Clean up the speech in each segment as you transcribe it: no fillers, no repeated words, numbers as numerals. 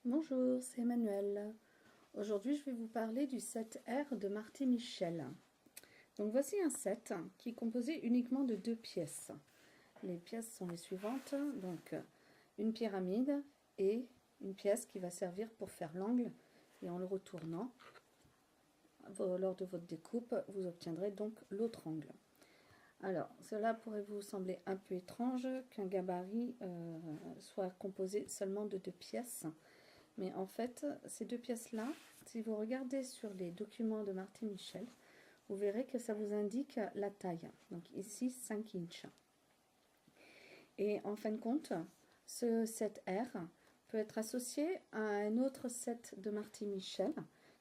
Bonjour, c'est Emmanuel. Aujourd'hui, je vais vous parler du set R de Marty Michel. Donc voici un set qui est composé uniquement de deux pièces. Les pièces sont les suivantes, donc une pyramide et une pièce qui va servir pour faire l'angle, et en le retournant, lors de votre découpe, vous obtiendrez donc l'autre angle. Alors, cela pourrait vous sembler un peu étrange qu'un gabarit soit composé seulement de deux pièces. Mais en fait, ces deux pièces-là, si vous regardez sur les documents de Marty Michel, vous verrez que ça vous indique la taille. Donc ici, 5 inches. Et en fin de compte, ce set R peut être associé à un autre set de Marty Michel,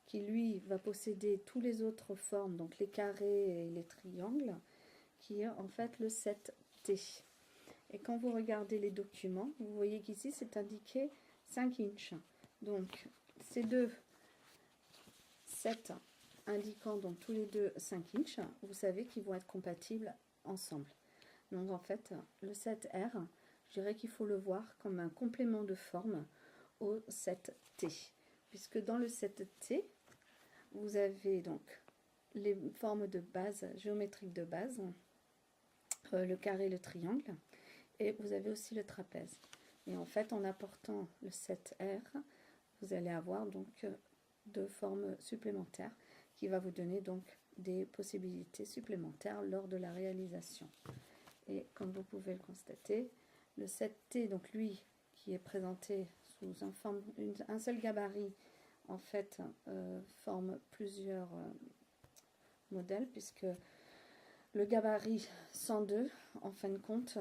qui lui va posséder toutes les autres formes, donc les carrés et les triangles, qui est en fait le set T. Et quand vous regardez les documents, vous voyez qu'ici, c'est indiqué 5 inches. Donc, ces deux sets indiquant donc tous les deux 5 inches, vous savez qu'ils vont être compatibles ensemble. Donc, en fait, le set R, je dirais qu'il faut le voir comme un complément de forme au set T. Puisque dans le set T, vous avez donc les formes de base, géométriques de base, le carré, le triangle, et vous avez aussi le trapèze. Et en fait, en apportant le set R, vous allez avoir donc deux formes supplémentaires qui va vous donner donc des possibilités supplémentaires lors de la réalisation. Et comme vous pouvez le constater, le set T, donc lui, qui est présenté sous un seul gabarit, en fait, forme plusieurs modèles, puisque le gabarit 102, en fin de compte,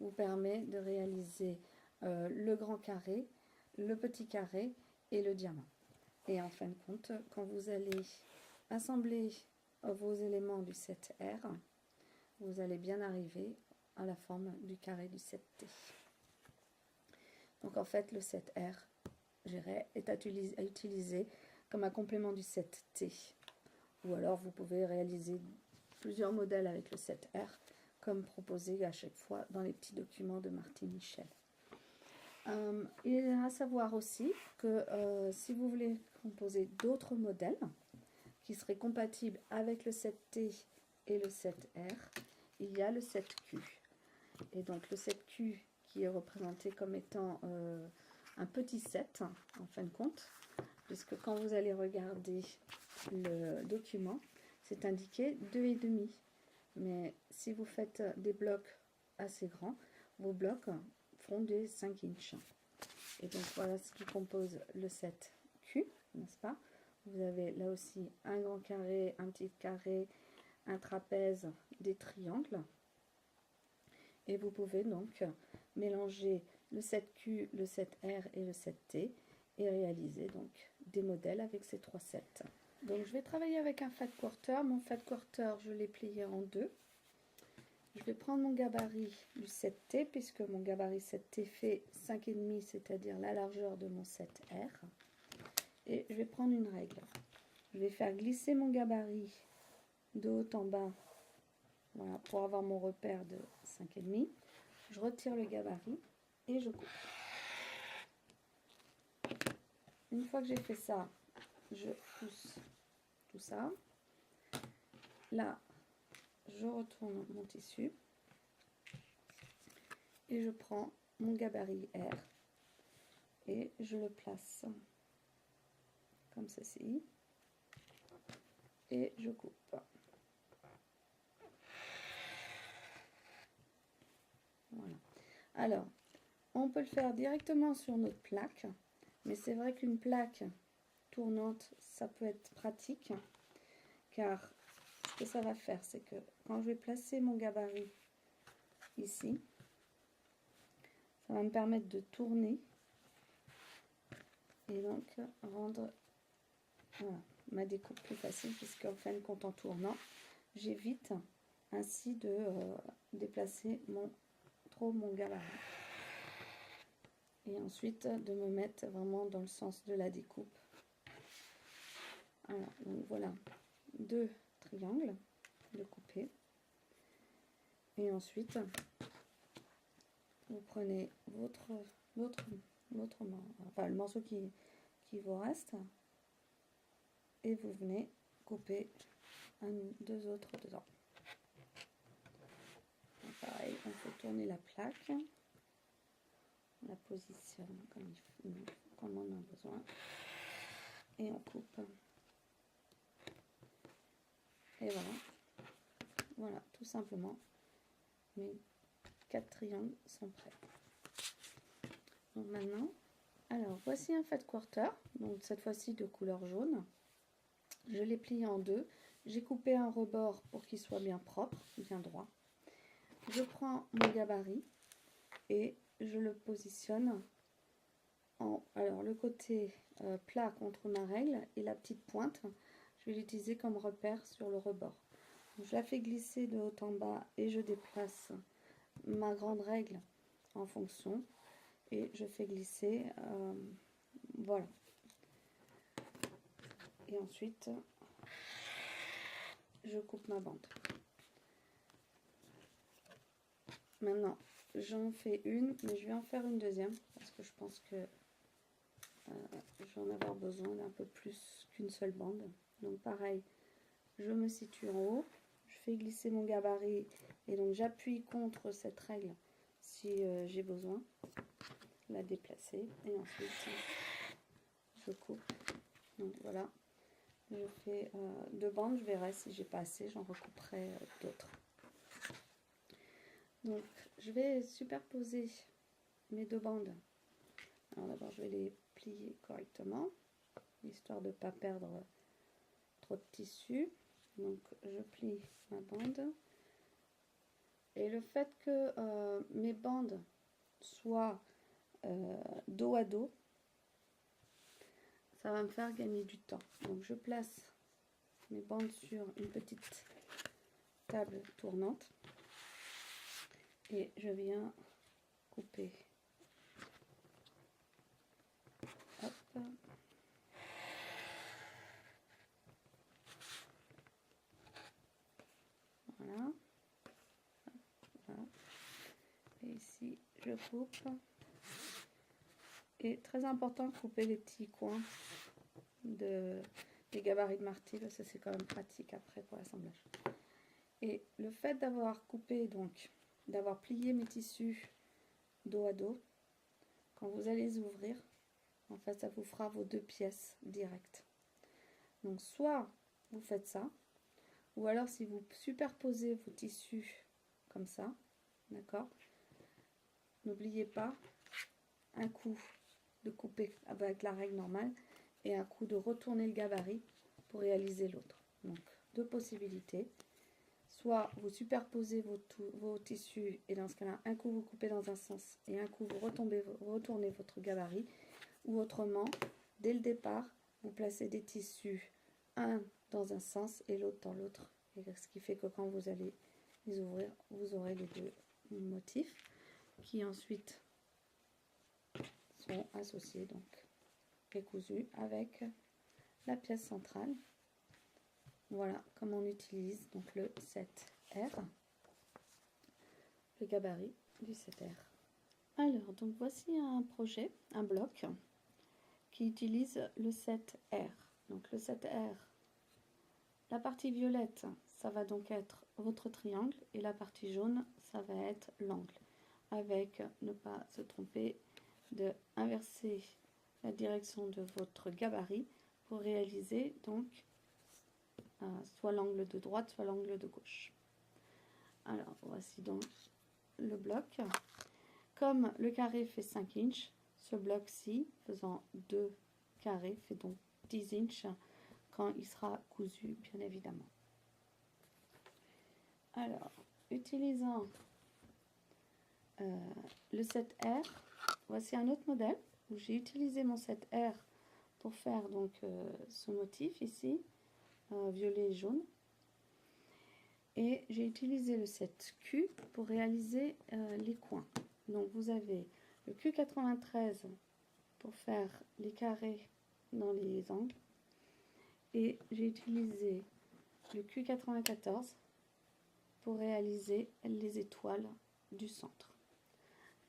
vous permet de réaliser le grand carré, le petit carré et le diamant. Et en fin de compte, quand vous allez assembler vos éléments du set R, vous allez bien arriver à la forme du carré du set T. Donc en fait, le set R, est à utiliser comme un complément du set T. Ou alors vous pouvez réaliser plusieurs modèles avec le set R, comme proposé à chaque fois dans les petits documents de Marty Michel. Il est à savoir aussi que si vous voulez composer d'autres modèles qui seraient compatibles avec le set T et le set R, il y a le set Q. Et donc le set Q qui est représenté comme étant un petit set, en fin de compte, puisque quand vous allez regarder le document, c'est indiqué 2,5. Mais si vous faites des blocs assez grands, vos blocs font des 5 inches. Et donc voilà ce qui compose le set Q, n'est-ce pas? Vous avez là aussi un grand carré, un petit carré, un trapèze, des triangles. Et vous pouvez donc mélanger le set Q, le set R et le set T et réaliser donc des modèles avec ces trois sets. Donc je vais travailler avec un fat quarter. Mon fat quarter, je l'ai plié en deux. Je vais prendre mon gabarit du 7T, puisque mon gabarit 7T fait 5,5, c'est-à-dire la largeur de mon 7R. Et je vais prendre une règle. Je vais faire glisser mon gabarit de haut en bas, voilà, pour avoir mon repère de 5,5. Je retire le gabarit et je coupe. Une fois que j'ai fait ça, je pousse tout ça. Là, je retourne mon tissu et je prends mon gabarit R et je le place comme ceci et je coupe. Voilà. Alors, on peut le faire directement sur notre plaque, mais c'est vrai qu'une plaque tournante, ça peut être pratique, car ce que ça va faire, c'est que quand je vais placer mon gabarit ici, ça va me permettre de tourner et donc rendre ma découpe plus facile, puisque en fin de compte, en tournant, j'évite ainsi de déplacer trop mon gabarit. Et ensuite de me mettre vraiment dans le sens de la découpe. Alors, donc voilà, deux triangles de couper. Et ensuite, vous prenez votre l'autre, enfin le morceau qui vous reste, et vous venez couper deux autres dedans. Donc, pareil, on fait tourner la plaque, on la positionne comme on a besoin, et on coupe. Et voilà, voilà, tout simplement, mes 4 triangles sont prêts. Donc maintenant, alors voici un fat quarter, donc cette fois-ci de couleur jaune. Je l'ai plié en deux. J'ai coupé un rebord pour qu'il soit bien propre, bien droit. Je prends mon gabarit et je le positionne en... Alors le côté plat contre ma règle et la petite pointe, je vais l'utiliser comme repère sur le rebord. Je la fais glisser de haut en bas et je déplace ma grande règle en fonction. Et je fais glisser, voilà. Et ensuite, je coupe ma bande. Maintenant, j'en fais une, mais je vais en faire une deuxième parce que je pense que je vais en avoir besoin d'un peu plus qu'une seule bande. Donc pareil, je me situe en haut, je fais glisser mon gabarit et donc j'appuie contre cette règle si j'ai besoin, la déplacer et ensuite je coupe. Donc voilà, je fais deux bandes, je verrai si j'ai pas assez, j'en recouperai d'autres. Donc je vais superposer mes deux bandes. Alors d'abord je vais les plier correctement, histoire de ne pas perdre trop de tissu. Donc je plie ma bande. Et le fait que mes bandes soient dos à dos, ça va me faire gagner du temps. Donc je place mes bandes sur une petite table tournante et je viens couper. Hop. Voilà. Voilà. Et ici je coupe. Et très important, couper les petits coins des gabarits de marty, parce que c'est quand même pratique après pour l'assemblage. Et le fait d'avoir coupé, donc d'avoir plié mes tissus dos à dos, quand vous allez les ouvrir, en fait ça vous fera vos deux pièces directes. Donc soit vous faites ça, ou alors si vous superposez vos tissus comme ça, d'accord, n'oubliez pas un coup de couper avec la règle normale et un coup de retourner le gabarit pour réaliser l'autre. Donc deux possibilités, soit vous superposez vos tissus et dans ce cas-là un coup vous coupez dans un sens et un coup vous retournez votre gabarit, ou autrement dès le départ vous placez des tissus un dans un sens et l'autre dans l'autre, ce qui fait que quand vous allez les ouvrir vous aurez les deux motifs qui ensuite sont associés, donc et cousus avec la pièce centrale. Voilà comment on utilise donc le 7R, le gabarit du 7R. Alors donc voici un projet, un bloc qui utilise le 7R. Donc le 7R, la partie violette ça va donc être votre triangle et la partie jaune ça va être l'angle, avec ne pas se tromper de inverser la direction de votre gabarit pour réaliser donc soit l'angle de droite soit l'angle de gauche. Alors voici donc le bloc. Comme le carré fait 5 inches, ce bloc-ci faisant 2 carrés fait donc 10 inches quand il sera cousu bien évidemment. Alors utilisant le 7R, voici un autre modèle où j'ai utilisé mon 7R pour faire donc ce motif ici, violet et jaune. Et j'ai utilisé le 7Q pour réaliser les coins. Donc vous avez le Q93 pour faire les carrés dans les angles. Et j'ai utilisé le Q94 pour réaliser les étoiles du centre.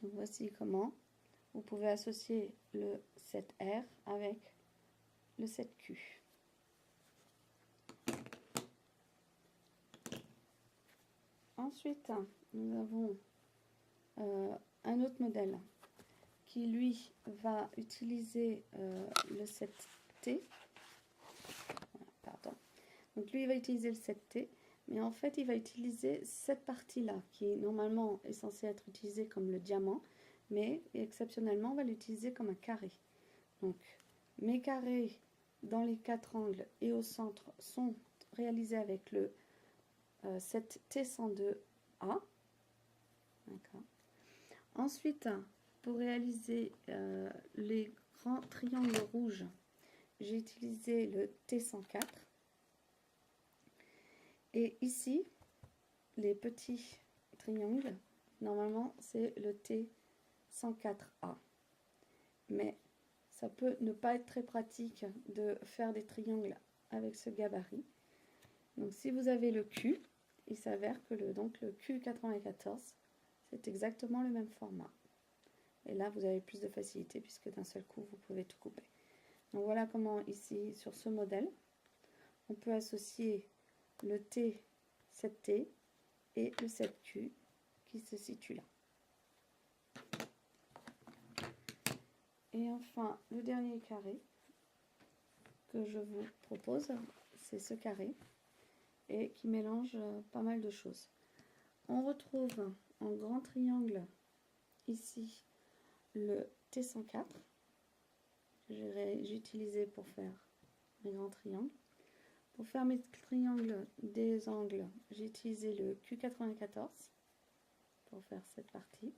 Donc voici comment vous pouvez associer le 7R avec le 7Q. Ensuite, nous avons un autre modèle qui, lui, va utiliser le 7T. Pardon. Donc, lui, il va utiliser le 7T, mais en fait, il va utiliser cette partie-là, qui normalement est censée être utilisée comme le diamant, mais exceptionnellement, on va l'utiliser comme un carré. Donc, mes carrés dans les 4 angles et au centre sont réalisés avec le 7T102A. D'accord. Ensuite, pour réaliser les grands triangles rouges, j'ai utilisé le T104. Et ici, les petits triangles, normalement, c'est le T104A. Mais ça peut ne pas être très pratique de faire des triangles avec ce gabarit. Donc, si vous avez le Q, il s'avère que le Q94, c'est exactement le même format. Et là, vous avez plus de facilité puisque d'un seul coup, vous pouvez tout couper. Donc, voilà comment ici, sur ce modèle, on peut associer le T, 7T et le 7Q qui se situe là. Et enfin, le dernier carré que je vous propose, c'est ce carré et qui mélange pas mal de choses. On retrouve en grand triangle ici le T104 que j'ai utilisé pour faire mes grands triangles. Pour faire mes triangles des angles, j'ai utilisé le Q94 pour faire cette partie.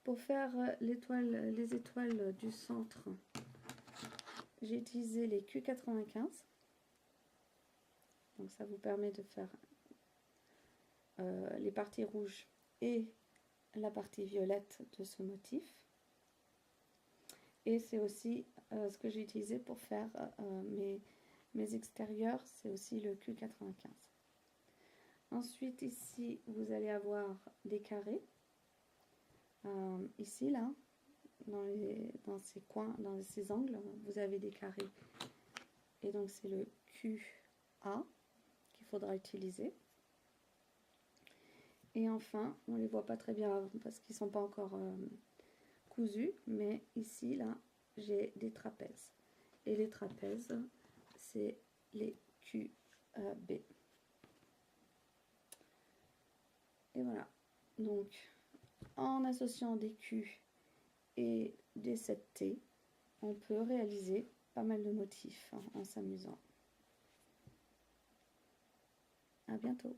Pour faire les étoiles du centre, j'ai utilisé les Q95. Donc ça vous permet de faire les parties rouges et la partie violette de ce motif. Et c'est aussi ce que j'ai utilisé pour faire mes extérieurs, c'est aussi le Q95. Ensuite, ici, vous allez avoir des carrés. Ici, là, dans ces coins, dans ces angles, vous avez des carrés. Et donc, c'est le QA qu'il faudra utiliser. Et enfin, on ne les voit pas très bien parce qu'ils ne sont pas encore cousus, mais ici, là, j'ai des trapèzes. Et les trapèzes, c'est les QB. Et voilà. Donc, en associant des Q et des 7T, on peut réaliser pas mal de motifs en s'amusant. À bientôt.